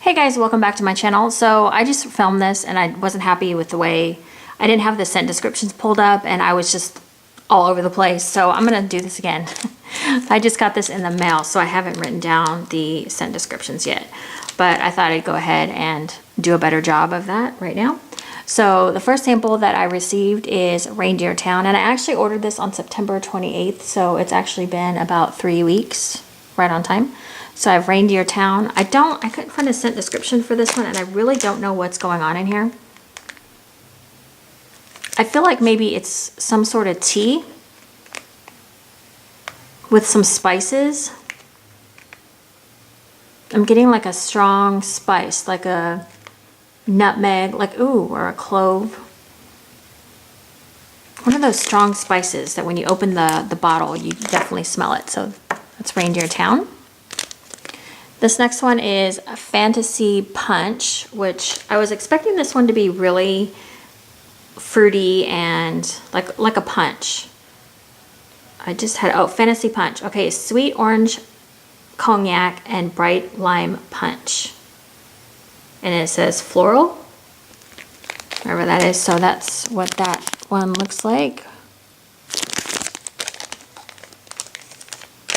Hey guys, welcome back to my channel. So I just filmed this and I wasn't happy with the way I didn't have the scent descriptions pulled up and I was just all over the place. So I'm gonna do this again. I just got this in the mail, so I haven't written down the scent descriptions yet, but I thought I'd go ahead and do a better job of that right now. So the first sample that I received is Reindeer Town, and I actually ordered this on September 28th, so it's actually been about 3 weeks, right on time. So I have Reindeer Town. I couldn't find a scent description for this one, and I really don't know what's going on in here. I feel like maybe it's some sort of tea with some spices. I'm getting like a strong spice, like a nutmeg, like ooh, or a clove. One of those strong spices that when you open the bottle, you definitely smell it. So that's Reindeer Town. This next one is a Fantasy Punch, which I was expecting this one to be really fruity and like a punch. I just had, oh, Fantasy Punch. Okay, sweet orange cognac and bright lime punch. And it says floral, wherever that is. So that's what that one looks like.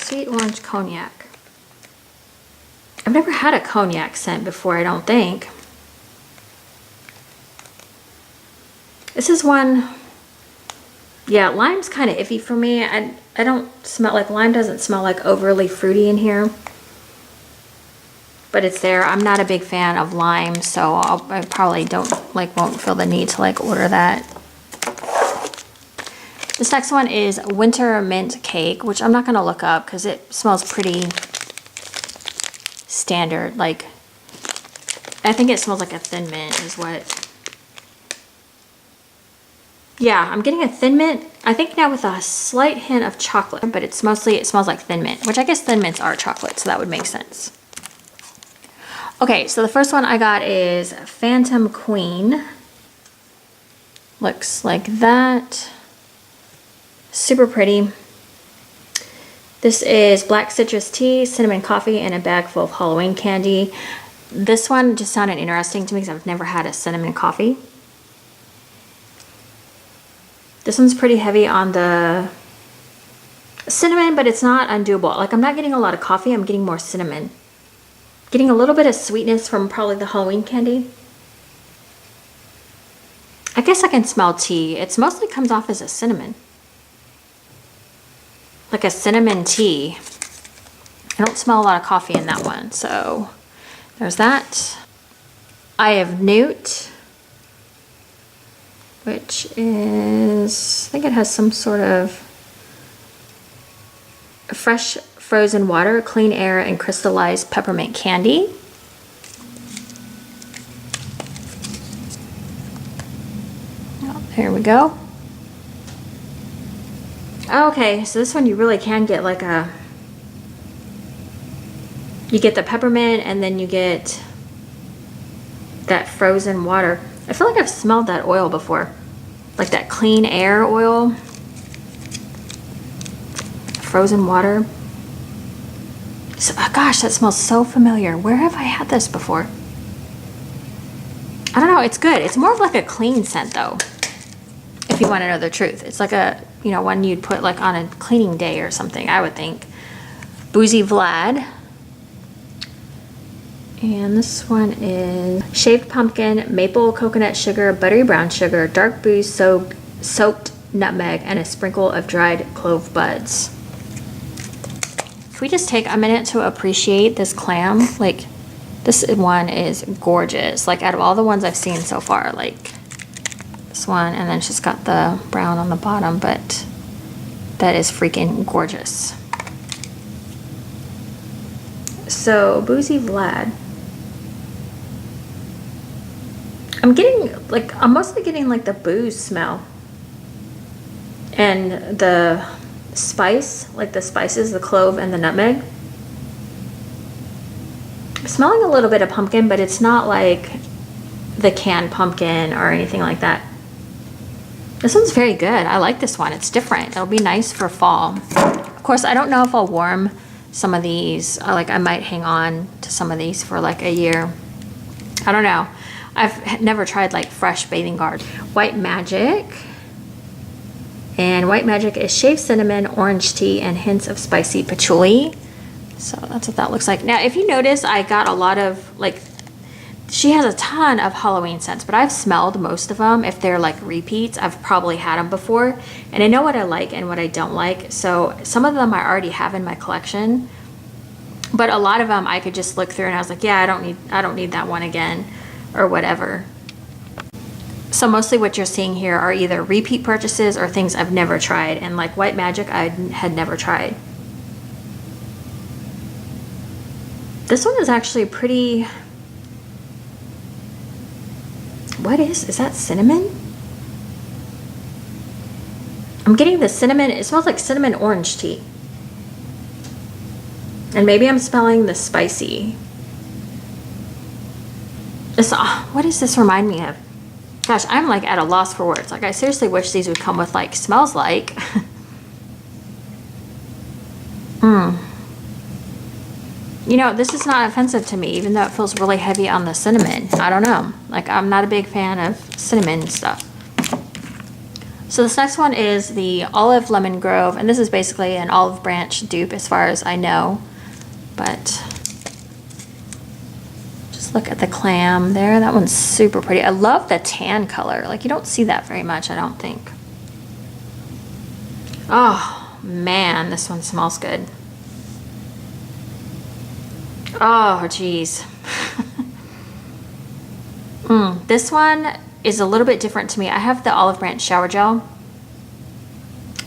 Sweet orange cognac. I've never had a cognac scent before, I don't think. This is one, yeah, lime's kind of iffy for me. I don't smell, like lime doesn't smell like overly fruity in here. But it's there. I'm not a big fan of lime, so I probably won't feel the need to order that. This next one is Winter Mint Cake, which I'm not gonna look up because it smells pretty standard. Like, I think it smells like a thin mint is what. Yeah, I'm getting a thin mint. I think now with a slight hint of chocolate, but it smells like thin mint, which I guess thin mints are chocolate, so that would make sense. Okay, so the first one I got is Phantom Queen. Looks like that. Super pretty. This is black citrus tea, cinnamon coffee, and a bag full of Halloween candy. This one just sounded interesting to me because I've never had a cinnamon coffee. This one's pretty heavy on the cinnamon, but it's not undoable. Like, I'm not getting a lot of coffee, I'm getting more cinnamon. Getting a little bit of sweetness from probably the Halloween candy. I guess I can smell tea. It mostly comes off as a cinnamon. Like a cinnamon tea. I don't smell a lot of coffee in that one, so there's that. I have Newt, which is, I think it has some sort of fresh frozen water, clean air, and crystallized peppermint candy. Oh, there we go. Okay, so this one you really can get like a, you get the peppermint and then you get that frozen water. I feel like I've smelled that oil before, like that clean air oil. Frozen water. So, oh gosh, that smells so familiar. Where have I had this before? I don't know, it's good. It's more of like a clean scent though, if you want to know the truth. It's like a, you know, one you'd put like on a cleaning day or something, I would think. Boozy Vlad. And this one is shaved pumpkin, maple coconut sugar, buttery brown sugar, dark booze soaked nutmeg, and a sprinkle of dried clove buds. If we just take a minute to appreciate this clam, like this one is gorgeous. Like out of all the ones I've seen so far, like this one, and then she's got the brown on the bottom, but that is freaking gorgeous. So Boozy Vlad. I'm mostly getting like the booze smell and the spice, like the spices, the clove and the nutmeg. I'm smelling a little bit of pumpkin, but it's not like the canned pumpkin or anything like that. This one's very good. I like this one. It's different. It'll be nice for fall. Of course, I don't know if I'll warm some of these. I might hang on to some of these for like a year. I don't know. I've never tried like fresh bathing guard. White Magic. And White Magic is shaved cinnamon, orange tea, and hints of spicy patchouli. So that's what that looks like. Now, if you notice, I got a lot of like, she has a ton of Halloween scents, but I've smelled most of them. If they're like repeats, I've probably had them before. And I know what I like and what I don't like. So some of them I already have in my collection. But a lot of them I could just look through and I was like, yeah, I don't need that one again or whatever. So mostly what you're seeing here are either repeat purchases or things I've never tried. And like White Magic, I had never tried. This one is actually pretty... What is that cinnamon? I'm getting the cinnamon, it smells like cinnamon orange tea. And maybe I'm smelling the spicy. This, what does this remind me of? Gosh, I'm like at a loss for words. Like I seriously wish these would come with like smells like. You know, this is not offensive to me, even though it feels really heavy on the cinnamon. I don't know. Like, I'm not a big fan of cinnamon stuff. So this next one is the Olive Lemon Grove, and this is basically an olive branch dupe as far as I know. But just look at the clam there. That one's super pretty. I love the tan color. Like, you don't see that very much, I don't think. Oh, man, this one smells good. Oh, geez. This one is a little bit different to me. I have the olive branch shower gel.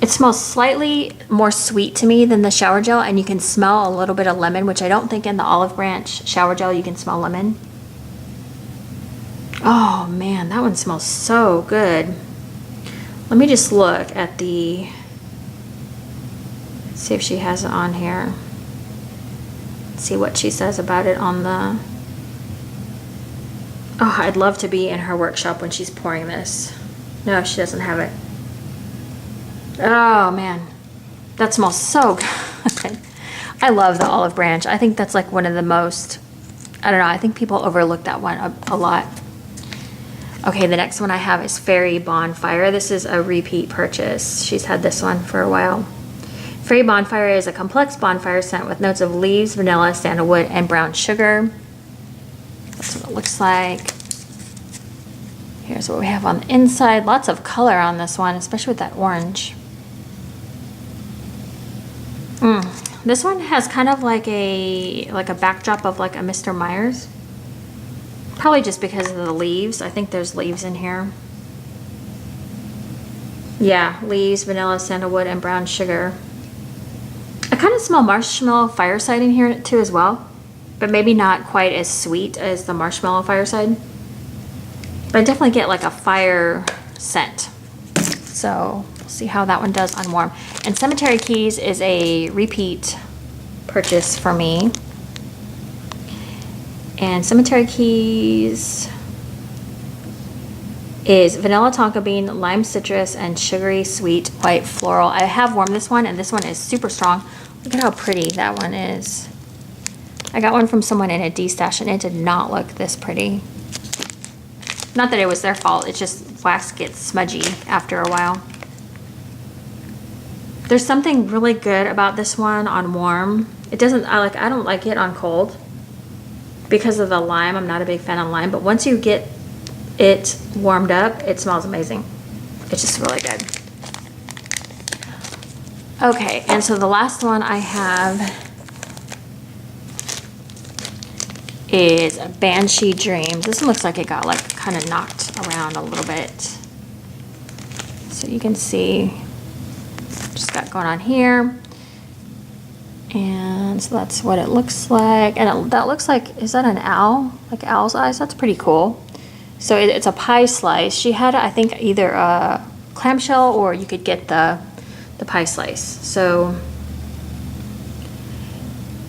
It smells slightly more sweet to me than the shower gel, and you can smell a little bit of lemon, which I don't think in the olive branch shower gel you can smell lemon. Oh man, that one smells so good. Let me just look at the, see if she has it on here. See what she says about it on the... Oh, I'd love to be in her workshop when she's pouring this. No, she doesn't have it. Oh man, that smells so good. I love the olive branch. I think that's like one of the most, I don't know, I think people overlook that one a lot. Okay, the next one I have is Fairy Bonfire. This is a repeat purchase. She's had this one for a while. Fairy Bonfire is a complex bonfire scent with notes of leaves, vanilla, sandalwood, and brown sugar. That's what it looks like. Here's what we have on the inside. Lots of color on this one, especially with that orange. This one has kind of like a backdrop of like a Mr. Myers. Probably just because of the leaves. I think there's leaves in here. Yeah, leaves, vanilla, sandalwood, and brown sugar. I kind of smell marshmallow fireside in here too as well, but maybe not quite as sweet as the marshmallow fireside. But I definitely get like a fire scent. So we'll see how that one does on warm. And Cemetery Keys is a repeat purchase for me. And Cemetery Keys is vanilla tonka bean, lime citrus, and sugary sweet white floral. I have warmed this one, and this one is super strong. Look at how pretty that one is. I got one from someone in a D-stash, and it did not look this pretty. Not that it was their fault, it's just wax gets smudgy after a while. There's something really good about this one on warm. It doesn't, I don't like it on cold because of the lime. I'm not a big fan of lime, but once you get it warmed up, it smells amazing. It's just really good. Okay, and so the last one I have is a Banshee Dream. This one looks like it got like kind of knocked around a little bit. So you can see just got going on here. And so that's what it looks like. And that looks like, is that an owl? Like owl's eyes? That's pretty cool. So it's a pie slice. She had, I think, either a clamshell or you could get the pie slice. So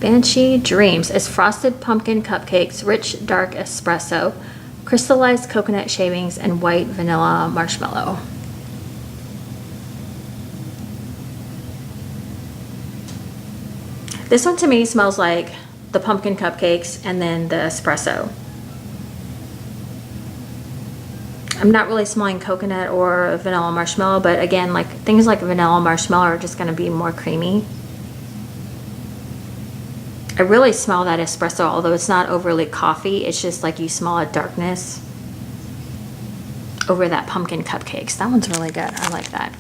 Banshee Dreams is frosted pumpkin cupcakes, rich dark espresso, crystallized coconut shavings, and white vanilla marshmallow. This one to me smells like the pumpkin cupcakes and then the espresso. I'm not really smelling coconut or vanilla marshmallow, but again, like things like vanilla marshmallow are just gonna be more creamy. I really smell that espresso, although it's not overly coffee. It's just like you smell a darkness over that pumpkin cupcakes. That one's really good. I like that.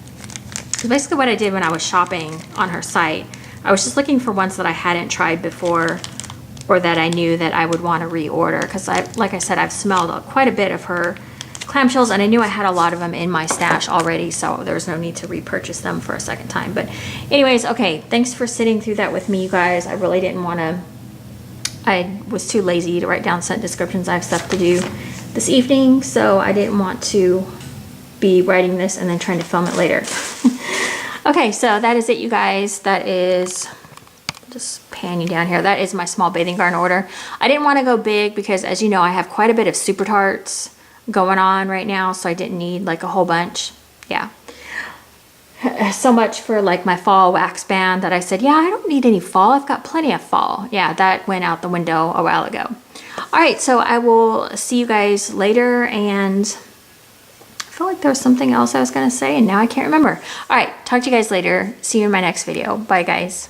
So basically what I did when I was shopping on her site, I was just looking for ones that I hadn't tried before or that I knew that I would want to reorder, because like I said, I've smelled quite a bit of her clamshells, and I knew I had a lot of them in my stash already, so there's no need to repurchase them for a second time. But anyways, okay, thanks for sitting through that with me, you guys. I really didn't want to, I was too lazy to write down scent descriptions. I have stuff to do this evening, so I didn't want to be writing this and then trying to film it later. Okay, so that is it, you guys. That is, just pan you down here, that is my small bathing garden order. I didn't want to go big because, as you know, I have quite a bit of super tarts going on right now, so I didn't need like a whole bunch. Yeah, so much for like my fall wax band that I said, yeah, I don't need any fall, I've got plenty of fall. Yeah, that went out the window a while ago. All right, so I will see you guys later, and I feel like there was something else I was gonna say and now I can't remember. All right, talk to you guys later. See you in my next video. Bye, guys.